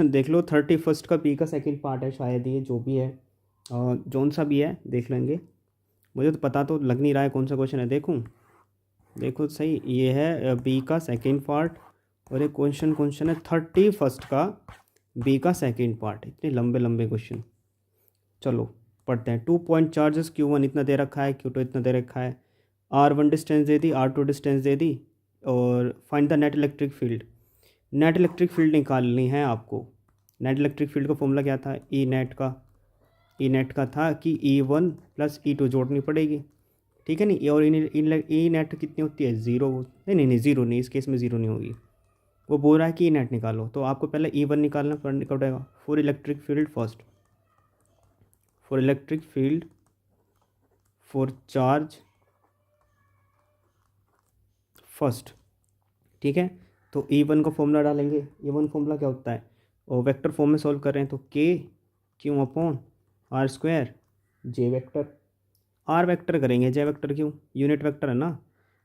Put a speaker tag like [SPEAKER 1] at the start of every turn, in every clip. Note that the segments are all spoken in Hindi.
[SPEAKER 1] देख लो 31 का पी का सेकंड पार्ट है शायद, ये जो भी है जौन सा भी है देख लेंगे। मुझे तो पता तो लग नहीं रहा है कौन सा क्वेश्चन है, देखूँ देखो सही, ये है बी का सेकंड पार्ट, और एक क्वेश्चन है 31 का बी का सेकंड पार्ट। इतने लंबे लंबे क्वेश्चन। चलो पढ़ते हैं। 2 पॉइंट चार्जेस Q1 इतना दे रखा है, Q2 इतना दे रखा है, R1 डिस्टेंस दे दी, R2 डिस्टेंस दे दी, और find the net electric field. Net electric field निकालनी है आपको। नेट इलेक्ट्रिक फील्ड का फॉर्मूला क्या था, ई नेट का था कि E1 प्लस E2 जोड़नी पड़ेगी, ठीक है नहीं। और ई नेट कितनी होती है, ज़ीरो। नहीं, ज़ीरो नहीं, इस केस में ज़ीरो नहीं होगी। वो बोल रहा है कि ई नेट निकालो, तो आपको पहले E1 निकालना पड़ेगा। For electric field first, for electric field for charge first, ठीक है। तो E1 का फॉर्मूला डालेंगे। E1 फॉर्मूला क्या होता है, और वेक्टर फॉर्म में सॉल्व कर रहे हैं तो Q upon R square J vector. R vector करेंगे, जे वेक्टर क्यों, यूनिट वेक्टर है ना।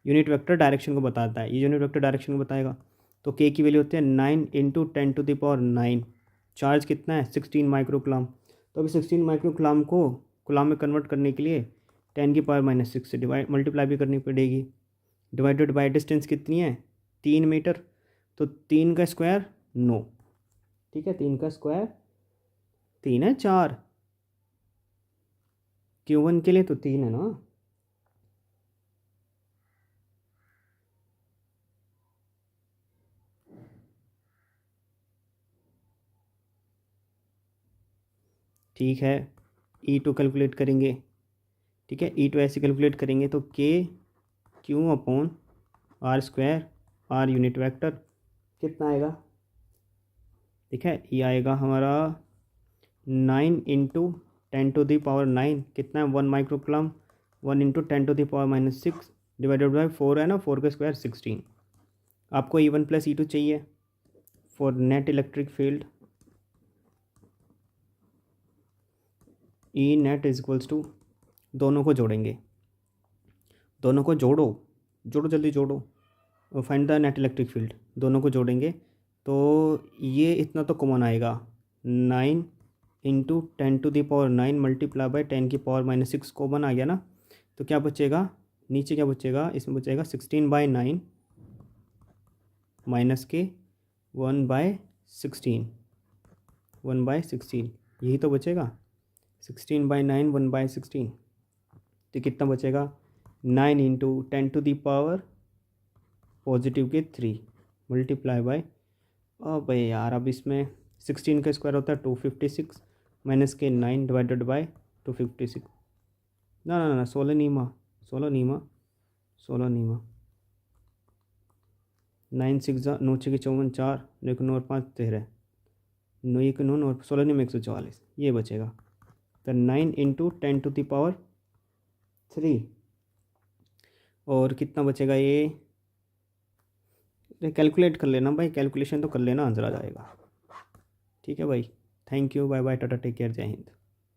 [SPEAKER 1] यूनिट वेक्टर डायरेक्शन को बताता है, ये यूनिट वेक्टर डायरेक्शन को बताएगा। तो के की वैल्यू होती है 9 इंटू 10⁻9। चार्ज कितना है 16 माइक्रोकुलाम। तो अभी 16 माइक्रोकुलाम को कुलाम में कन्वर्ट करने के लिए 10⁻⁻6 से मल्टीप्लाई भी करनी पड़ेगी। डिवाइडेड बाय डिस्टेंस कितनी है 3 मीटर, तो 3 का स्क्वायर 9, ठीक है। 3 का स्क्वायर 3 है 4, Q1 के लिए तो 3 है ना। ठीक है, E2 कैलकुलेट करेंगे, ठीक है। E2 ऐसे कैलकुलेट करेंगे तो Q upon R square, R unit vector कितना आएगा, ठीक है। ये आएगा हमारा 9 इंटू 10⁻9 कितना है 1 माइक्रोकुलाम, 1 इंटू 10⁻⁻6 डिवाइडेड बाई 4 है ना, 4 का स्क्वायर 16। आपको E1 प्लस E2 चाहिए for net electric field. E net is equals to, दोनों को जोड़ेंगे, दोनों को जोड़ो जल्दी जोड़ो, और find the net electric field. दोनों को जोड़ेंगे तो ये इतना तो कॉमन आएगा, 9 इंटू 10⁻9 मल्टीप्लाई बाई 10⁻⁻6 कॉमन आ गया ना। तो क्या बचेगा, नीचे क्या बचेगा, इसमें बचेगा 16/9 माइनस के 1/16, 1/16 यही तो बचेगा। 16/9 1/16, तो कितना बचेगा 9 इंटू 10⁻3 मल्टीप्लाई बाय, अब यार अब इसमें 16 का स्क्वायर होता है 256 माइनस के 9 डिवाइडेड बाय 256। ना 16 नहीं माँ, 16 नहीं माँ, 16 नहीं माँ। 9 6 9 6 54 4 9 1 9 और 5 13 9 1 9 और 16 नहीं में 144, ये बचेगा। तो 9 इंटू 10⁻3 और कितना बचेगा ये कैलकुलेट कर लेना भाई, कैलकुलेशन तो कर लेना, आंसर आ जाएगा। ठीक है भाई, thank you, bye bye, tata, take care, जय हिंद।